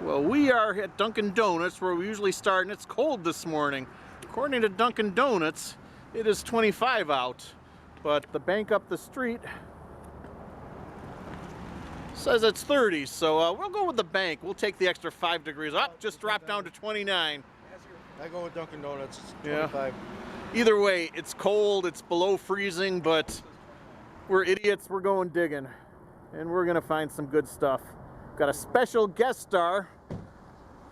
Well, we are at Dunkin' Donuts where we usually start, and it's cold this morning. According to Dunkin' Donuts, it is 25 out, but the bank up the street says it's 30, so we'll go with the bank. We'll take the extra 5 degrees. Up, just dropped down to 29. I go with Dunkin' Donuts, it's 25. Yeah. Either way, it's cold, it's below freezing, but we're idiots, we're going digging. And we're gonna find some good stuff. Got a special guest star.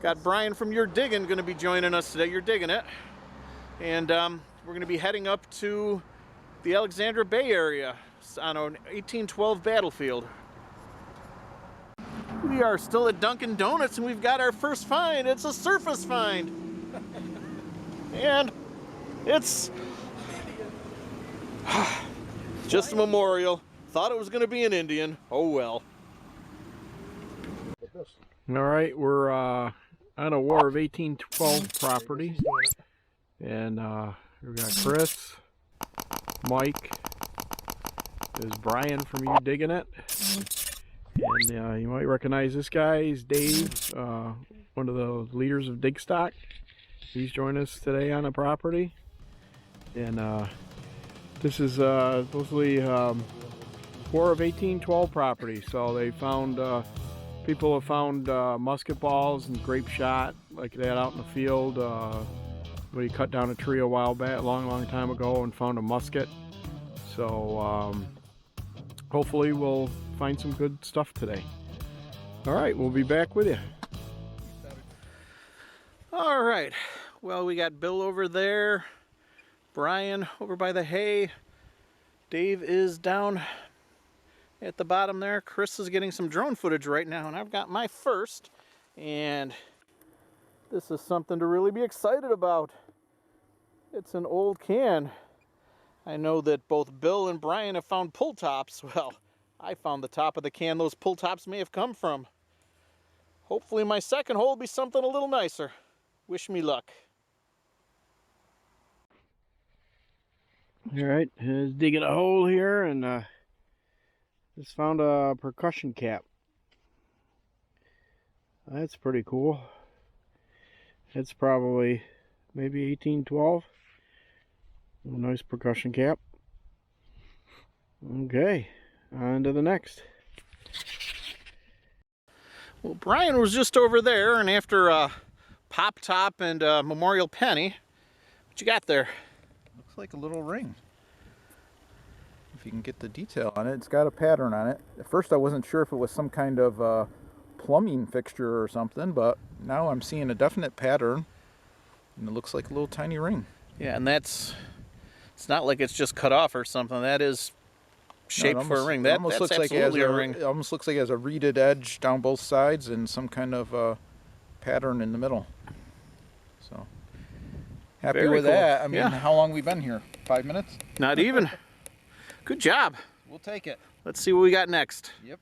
Got Brian from You're Diggin' gonna be joining us today. You're Digging It. And we're gonna be heading up to the Alexandria Bay area on an 1812 battlefield. We are still at Dunkin' Donuts and we've got our first find. It's a surface find. And it's just a memorial. Thought it was going to be an Indian. Oh well. All right, we're on a War of 1812 property. And we've got Chris, Mike, there's Brian from You Digging It. And you might recognize this guy. He's Dave, one of the leaders of Digstock. He's joined us today on the property. And this is supposedly War of 1812 property. So they found, people have found musket balls and grape shot like that out in the field. We cut down a tree a while back, a long time ago, and found a musket. So hopefully we'll find some good stuff today. All right, we'll be back with you. All right, well, we got Bill over there, Brian over by the hay, Dave is down at the bottom there, Chris is getting some drone footage right now, and I've got my first, and this is something to really be excited about. It's an old can. I know that both Bill and Brian have found pull tops. Well, I found the top of the can those pull tops may have come from. Hopefully my second hole will be something a little nicer. Wish me luck. All right, just digging a hole here, and just found a percussion cap. That's pretty cool. It's probably maybe 1812. A nice percussion cap. Okay, on to the next. Well, Brian was just over there, and after pop top and memorial penny, what you got there? Looks like a little ring. If you can get the detail on it, it's got a pattern on it. At first I wasn't sure if it was some kind of plumbing fixture or something, but now I'm seeing a definite pattern, and it looks like a little tiny ring. Yeah, and it's not like it's just cut off or something. That is shaped for a ring. That almost looks like a ring. It almost looks like it has a reeded edge down both sides and some kind of pattern in the middle. So happy Very with cool. that. I mean, yeah. How long we been here? 5 minutes? Not even. Good job. We'll take it. Let's see what we got next. Yep.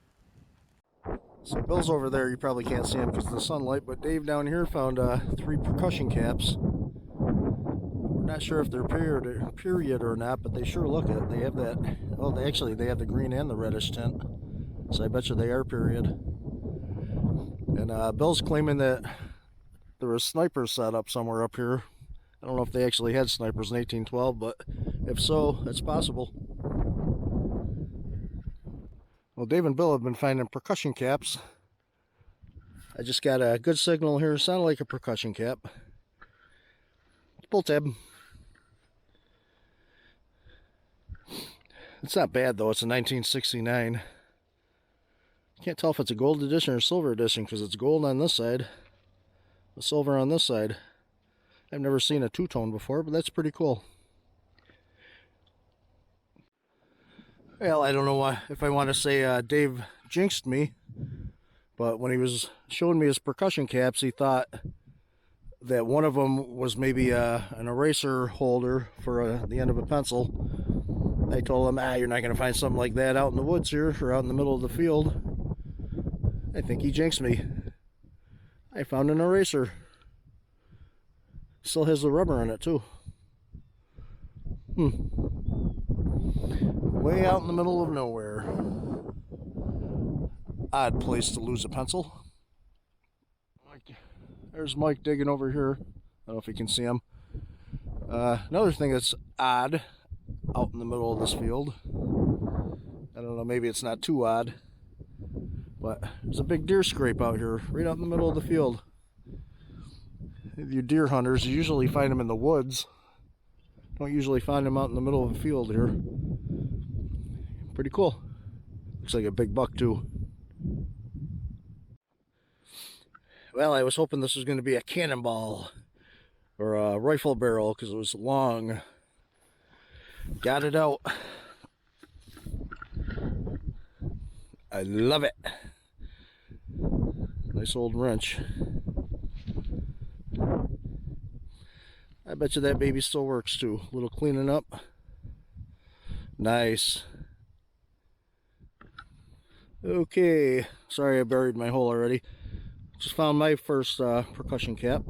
So Bill's over there, you probably can't see him because of the sunlight, but Dave down here found 3 percussion caps. We're not sure if they're period or not, but they sure look it. They have that, oh, they have the green and the reddish tint. So I bet you they are period. And Bill's claiming that there was snipers set up somewhere up here. I don't know if they actually had snipers in 1812, but if so, it's possible. Well, Dave and Bill have been finding percussion caps. I just got a good signal here. Sounded like a percussion cap. Pull tab. It's not bad though. It's a 1969. Can't tell if it's a gold edition or silver edition because it's gold on this side, the silver on this side. I've never seen a two-tone before, but that's pretty cool. Well, I don't know if I want to say Dave jinxed me, but when he was showing me his percussion caps, he thought that one of them was maybe an eraser holder for the end of a pencil. I told him, you're not going to find something like that out in the woods here, or out in the middle of the field. I think he jinxed me. I found an eraser. Still has the rubber in it, too. Way out in the middle of nowhere. Odd place to lose a pencil. There's Mike digging over here. I don't know if you can see him. Another thing that's odd out in the middle of this field. I don't know, maybe it's not too odd, but there's a big deer scrape out here, right out in the middle of the field. You deer hunters, you usually find them in the woods. Don't usually find them out in the middle of the field here. Pretty cool. Looks like a big buck too. Well, I was hoping this was going to be a cannonball or a rifle barrel because it was long. Got it out. I love it. Nice old wrench. I bet you that baby still works too. A little cleaning up. Nice. Okay. Sorry I buried my hole already. Just found my first percussion cap.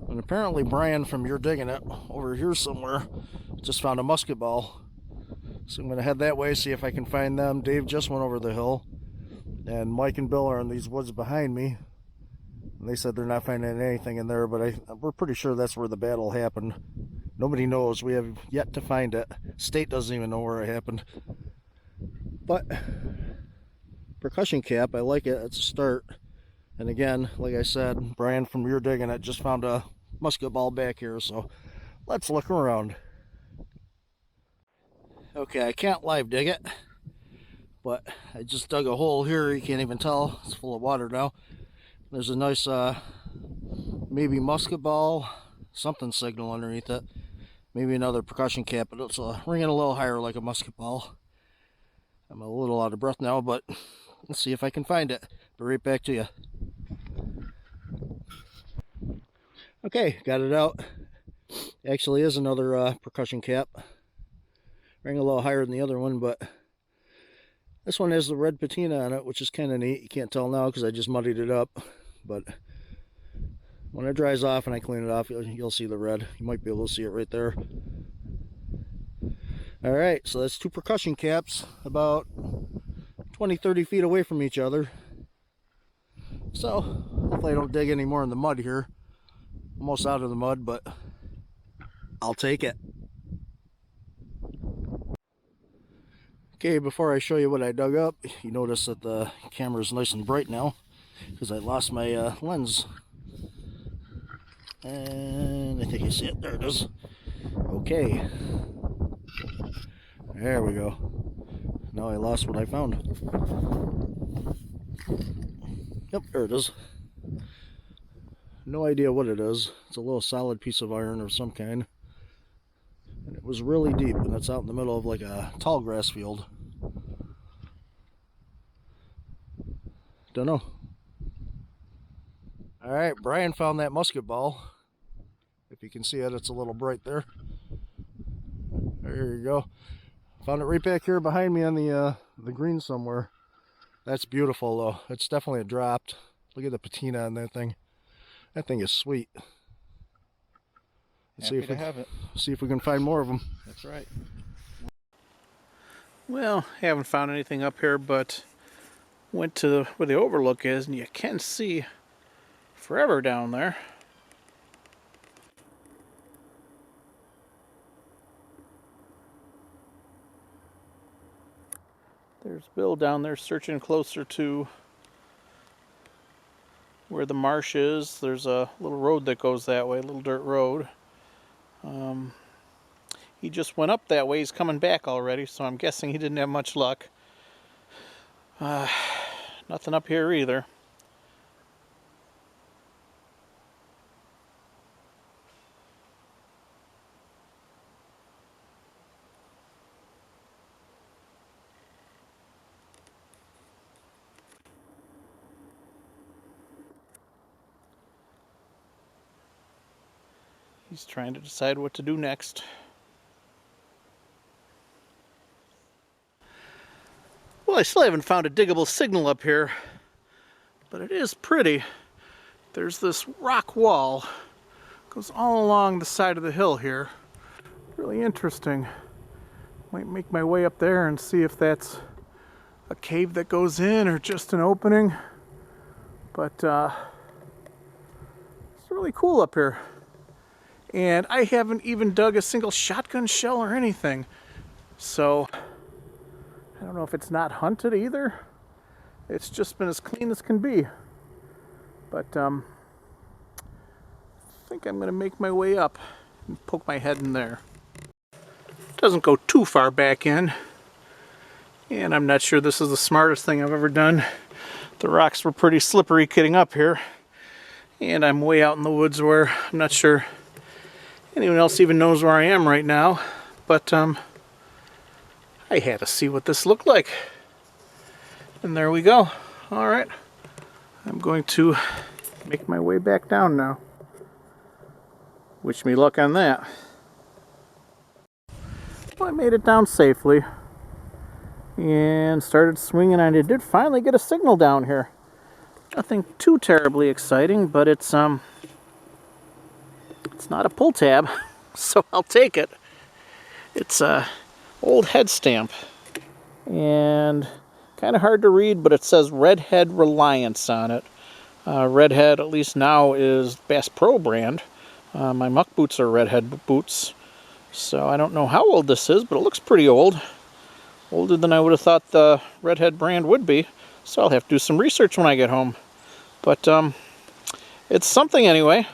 And apparently Brian from Yerdigginit over here somewhere just found a musket ball. So I'm going to head that way, see if I can find them. Dave just went over the hill. And Mike and Bill are in these woods behind me. And they said they're not finding anything in there, but we're pretty sure that's where the battle happened. Nobody knows. We have yet to find it. State doesn't even know where it happened. But percussion cap, I like it. It's a start. And again, like I said, Brian from Yerdigginit just found a musket ball back here, so let's look around. Okay, I can't live dig it, but I just dug a hole here. You can't even tell. It's full of water now. There's a nice, maybe musket ball, something signal underneath it. Maybe another percussion cap, but it's ringing a little higher like a musket ball. I'm a little out of breath now, but let's see if I can find it. Be right back to you. Okay, got it out. Actually is another percussion cap. Ring a little higher than the other one, but this one has the red patina on it, which is kind of neat. You can't tell now because I just muddied it up, but when it dries off and I clean it off, you'll see the red. You might be able to see it right there. Alright, so that's two percussion caps about 20-30 feet away from each other. So hopefully I don't dig any more in the mud here. Almost out of the mud, but I'll take it. Okay, before I show you what I dug up, you notice that the camera's nice and bright now because I lost my lens. And I think you see it. There it is. Okay. There we go. Now I lost what I found. Yep, there it is. No idea what it is. It's a little solid piece of iron of some kind. And it was really deep, and it's out in the middle of like a tall grass field. Don't know. Alright, Brian found that musket ball. If you can see it, it's a little bright there. There you go. Found it right back here behind me on the green somewhere. That's beautiful though. It's definitely dropped. Look at the patina on that thing. That thing is sweet. Let's see if we can find more of them. That's right. Well, haven't found anything up here, but went to where the overlook is, and you can see forever down there. There's Bill down there searching closer to where the marsh is. There's a little road that goes that way, a little dirt road. He just went up that way. He's coming back already, so I'm guessing he didn't have much luck. Nothing up here either. He's trying to decide what to do next. Well, I still haven't found a diggable signal up here, but it is pretty. There's this rock wall, goes all along the side of the hill here. Really interesting. Might make my way up there and see if that's a cave that goes in or just an opening. But really cool up here. And I haven't even dug a single shotgun shell or anything. So, I don't know if it's not hunted either. It's just been as clean as can be. But, I think I'm going to make my way up and poke my head in there. Doesn't go too far back in. And I'm not sure this is the smartest thing I've ever done. The rocks were pretty slippery getting up here. And I'm way out in the woods where I'm not sure anyone else even knows where I am right now. But I had to see what this looked like. And there we go. Alright. I'm going to make my way back down now. Wish me luck on that. Well, I made it down safely. And started swinging, and I did finally get a signal down here. Nothing too terribly exciting, but it's not a pull tab, so I'll take it. It's a old head stamp, and kind of hard to read, but it says Redhead Reliance on it. Redhead, at least now, is Bass Pro brand. My muck boots are Redhead boots, so I don't know how old this is, but it looks pretty old. Older than I would have thought the Redhead brand would be, so I'll have to do some research when I get home. But it's something anyway.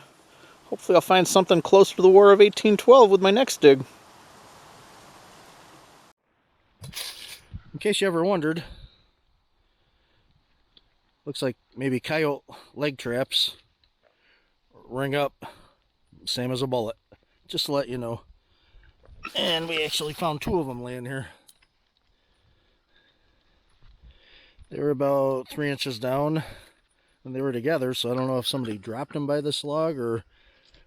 Hopefully I'll find something closer to the War of 1812 with my next dig. In case you ever wondered, looks like maybe coyote leg traps ring up same as a bullet, just to let you know. And we actually found 2 of them laying here. They were about 3 inches down and they were together, so I don't know if somebody dropped them by this log or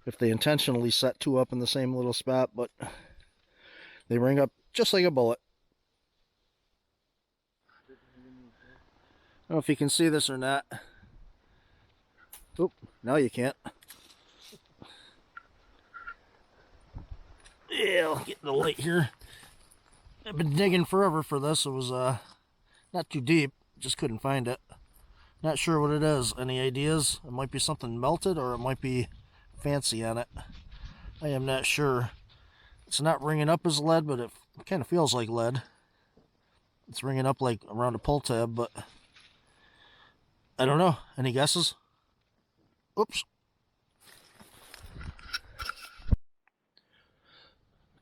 if they intentionally set 2 up in the same little spot, but they ring up just like a bullet. I don't know if you can see this or not. Oop, now you can't. Yeah, I'll get the light here. I've been digging forever for this. It was not too deep, just couldn't find it. Not sure what it is. Any ideas? It might be something melted or it might be fancy on it. I am not sure. It's not ringing up as lead, but it kind of feels like lead. It's ringing up like around a pull tab, but I don't know. Any guesses? Oops.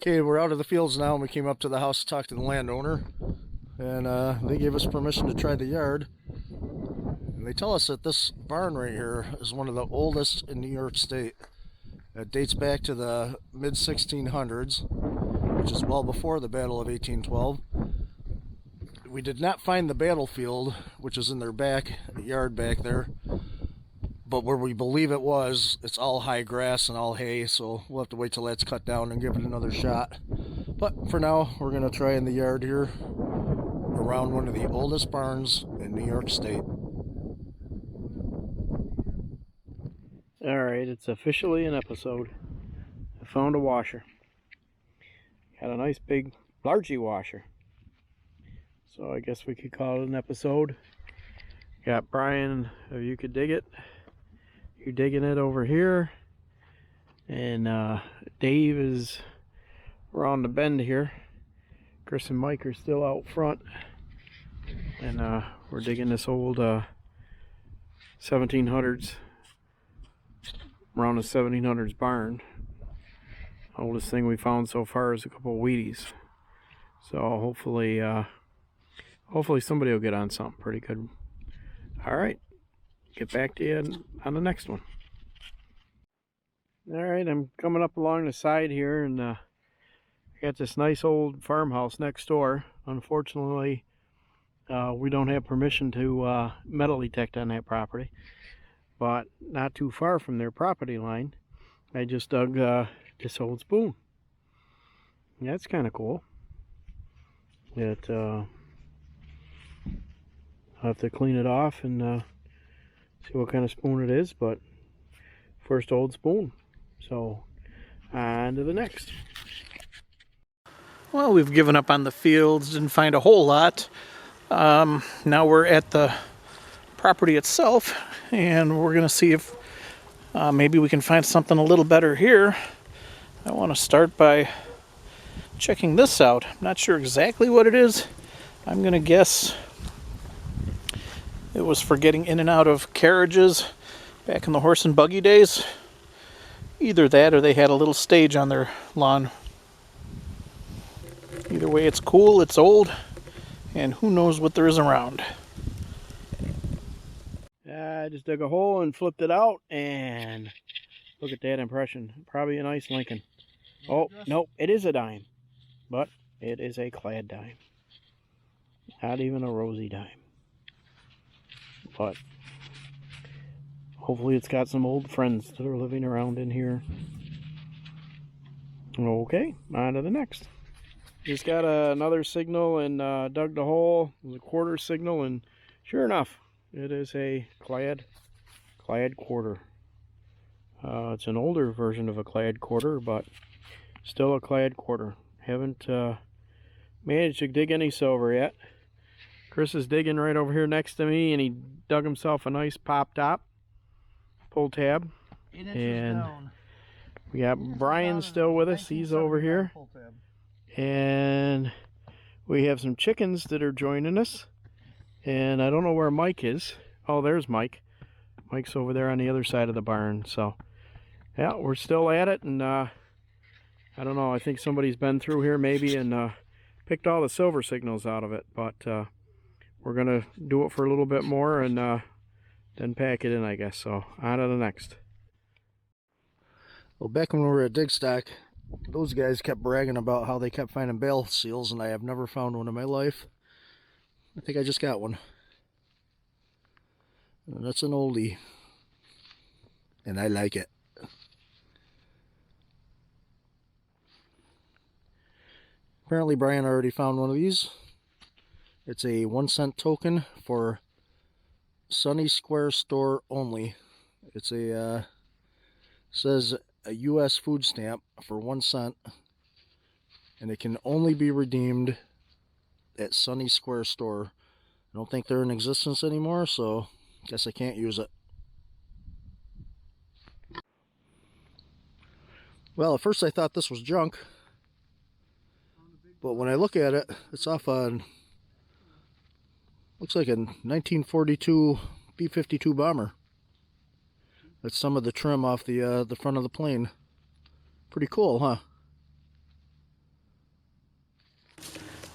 Okay, we're out of the fields now, and we came up to the house to talk to the landowner, and they gave us permission to try the yard. And they tell us that this barn right here is one of the oldest in New York State. It dates back to the mid-1600s, which is well before the Battle of 1812. We did not find the battlefield, which is in their yard back there. But where we believe it was, it's all high grass and all hay, so we'll have to wait till that's cut down and give it another shot. But for now, we're going to try in the yard here around one of the oldest barns in New York State. Alright, it's officially an episode. I found a washer. Got a nice big, largy washer. So I guess we could call it an episode. Got Brian of You Could Dig It. You're digging it over here. And Dave is around the bend here. Chris and Mike are still out front. And we're digging this old 1700s. Around the 1700s barn. Oldest thing we found so far is a couple of Wheaties. So hopefully somebody will get on something pretty good. Alright, get back to you on the next one. Alright, I'm coming up along the side here, and I got this nice old farmhouse next door. Unfortunately, we don't have permission to metal detect on that property. But not too far from their property line, I just dug this old spoon. That's kind of cool. I'll have to clean it off and see what kind of spoon it is, but first old spoon. So on to the next. Well, we've given up on the fields, didn't find a whole lot. Now we're at the property itself, and we're going to see if Maybe we can find something a little better here. I want to start by checking this out. I'm not sure exactly what it is. I'm going to guess it was for getting in and out of carriages back in the horse and buggy days. Either that or they had a little stage on their lawn. Either way, it's cool, it's old, and who knows what there is around. I just dug a hole and flipped it out, and look at that impression. Probably a nice Lincoln. Oh, no, it is a dime, but it is a clad dime. Not even a rosy dime. But hopefully it's got some old friends that are living around in here. Okay, on to the next. Just got another signal and dug the hole. It was a quarter signal, and sure enough, it is a clad quarter. It's an older version of a clad quarter, but still a clad quarter. Haven't managed to dig any silver yet. Chris is digging right over here next to me, and he dug himself a nice pop top, pull tab. 8 inches and down. we got Brian still with us. He's over here. And we have some chickens that are joining us. And I don't know where Mike is. Oh, there's Mike. Mike's over there on the other side of the barn. So, yeah, we're still at it. And I don't know. I think somebody's been through here maybe and picked all the silver signals out of it. But we're going to do it for a little bit more and then pack it in, I guess. So, on to the next. Well, back when we were at Digstock, those guys kept bragging about how they kept finding bale seals, and I have never found one in my life. I think I just got one. And that's an oldie. And I like it. Apparently Brian already found one of these. It's a 1-cent token for Sunny Square store only. It's a says a U.S. food stamp for 1 cent, and it can only be redeemed at Sunny Square store. I don't think they're in existence anymore, so guess I can't use it. Well, at first I thought this was junk, but when I look at it, it's off on, looks like a 1942 B-52 bomber. That's some of the trim off the front of the plane. Pretty cool, huh?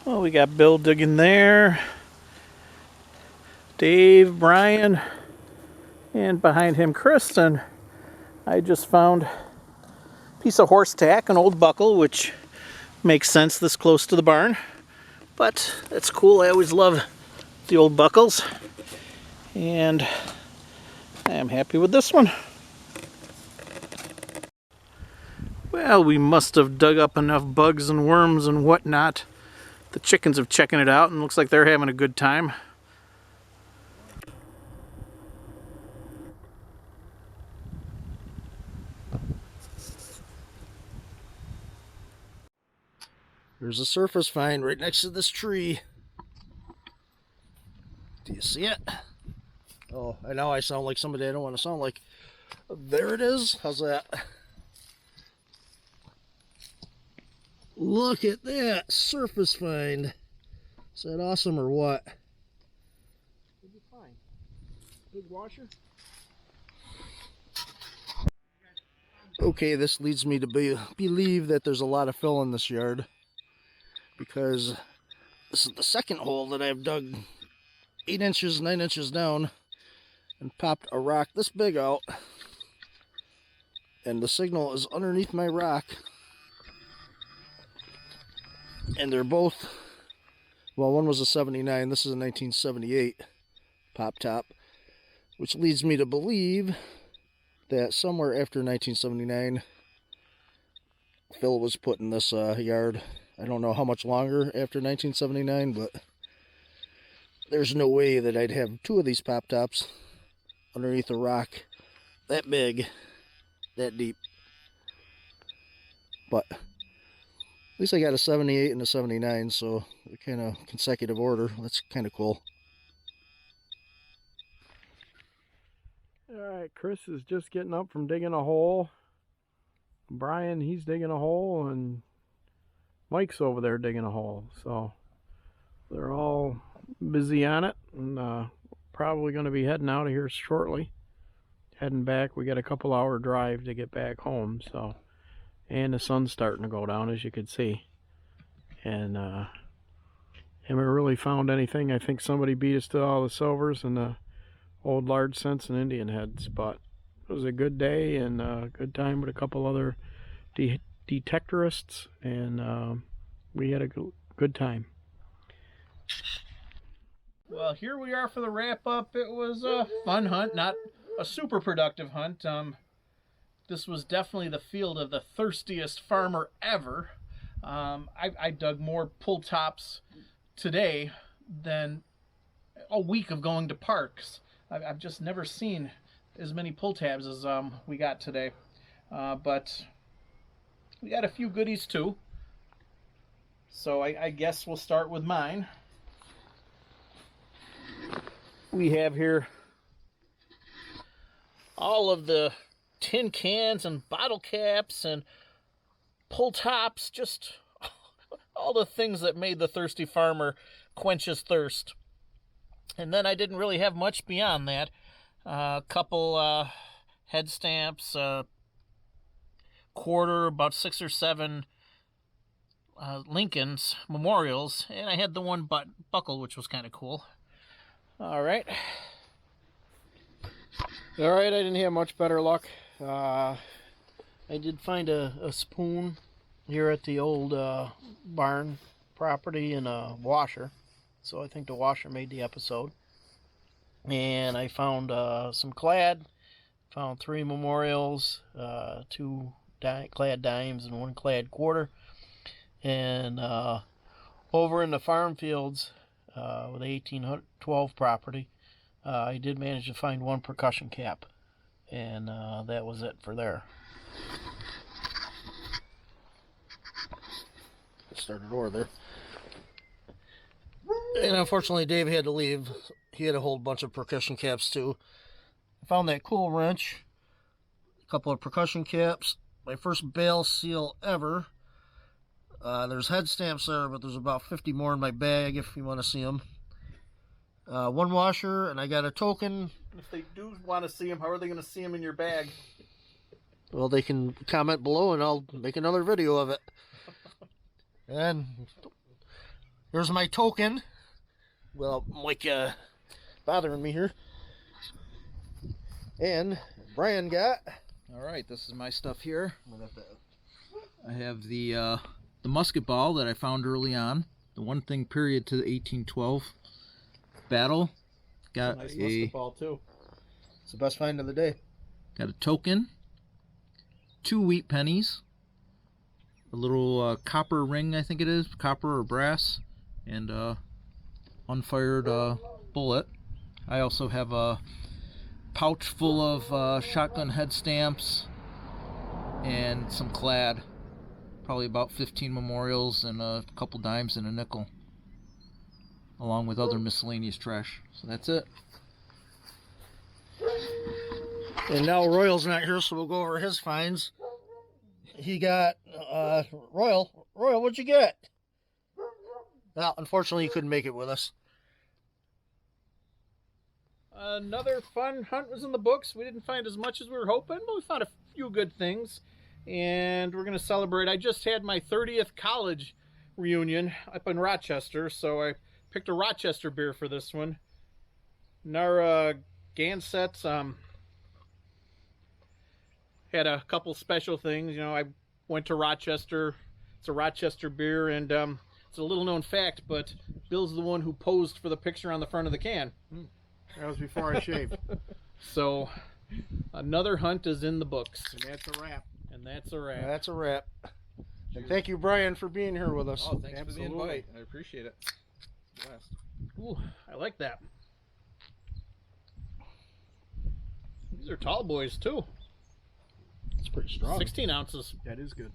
Well, we got Bill digging there. Dave, Brian, and behind him, Kristen. I just found a piece of horse tack, an old buckle, which makes sense this close to the barn. But that's cool. I always love the old buckles. And I am happy with this one. Well, we must have dug up enough bugs and worms and whatnot. The chickens are checking it out and looks like they're having a good time. There's a surface find right next to this tree. Do you see it? Oh, I know I sound like somebody I don't want to sound like. There it is. How's that? Look at that surface find. Is that awesome or what? It'll be fine. Big washer. Okay, this leads me to believe that there's a lot of fill in this yard, because this is the second hole that I've dug 8 inches, 9 inches down and popped a rock this big out, and the signal is underneath my rock, and they're both, well, one was a 79, this is a 1978 pop top, which leads me to believe that somewhere after 1979 Phil was put in this yard. I don't know how much longer after 1979, but there's no way that I'd have 2 of these pop tops underneath a rock that big, that deep. But at least I got a 78 and a 79, so they're kind of consecutive order. That's kind of cool. Alright, Chris is just getting up from digging a hole. Brian, he's digging a hole, and Mike's over there digging a hole. So they're all busy on it, and probably going to be heading out of here shortly. Heading back. We got a couple hour drive to get back home. So, and the sun's starting to go down, as you can see. And haven't really found anything. I think somebody beat us to all the silvers and the old large cents and Indian heads, but it was a good day and a good time with a couple other detectorists, and we had a good time. Well, here we are for the wrap up. It was a fun hunt, not a super productive hunt. This was definitely the field of the thirstiest farmer ever. I dug more pull tops today than a week of going to parks. I've just never seen as many pull tabs as we got today. But we got a few goodies too. So I guess we'll start with mine. We have here all of the tin cans and bottle caps and pull tops, just all the things that made the thirsty farmer quench his thirst. And then I didn't really have much beyond that. A couple head stamps, quarter, about 6 or 7 Lincoln's memorials, and I had the one buckle, which was kind of cool. All right, I didn't have much better luck. I did find a spoon here at the old barn property and a washer. So I think the washer made the episode. And I found some clad. Found 3 memorials, 2 clad dimes and 1 clad quarter. And over in the farm fields with the 1812 property, I did manage to find 1 percussion cap. And that was it for there. Started over there. And unfortunately, Dave had to leave. He had a whole bunch of percussion caps too. I found that cool wrench, a couple of percussion caps, my first bale seal ever. There's head stamps there, but there's about 50 more in my bag if you want to see them. 1 washer, and I got a token. If they do want to see them, how are they going to see them in your bag? Well, they can comment below, and I'll make another video of it. And here's my token. Well, Mike bothering me here. And Brian got. All right, this is my stuff here. I have the musket ball that I found early on. The one thing period to the 1812 battle. Got nice musket ball too. It's the best find of the day. Got a token. 2 wheat pennies. A little copper ring, I think it is, copper or brass, and unfired bullet. I also have a pouch full of shotgun head stamps and some clad, probably about 15 memorials and a couple dimes and a nickel, along with other miscellaneous trash. So that's it. And now Royal's not here, so we'll go over his finds. He got, Royal, what'd you get? Well, unfortunately, he couldn't make it with us. Another fun hunt was in the books. We didn't find as much as we were hoping, but we found a few good things. And we're going to celebrate. I just had my 30th college reunion up in Rochester, so I picked a Rochester beer for this one. Narragansett's, had a couple special things. You know, I went to Rochester. It's a Rochester beer, and it's a little known fact, but Bill's the one who posed for the picture on the front of the can. That was before I shaved. So another hunt is in the books. And that's a wrap. And that's a wrap. That's a wrap. And thank you, Brian, for being here with us. Oh, thanks Absolutely. for the invite. I appreciate it. Blast. Ooh, I like that. These are tall boys, too. It's pretty strong. 16 ounces. That is good.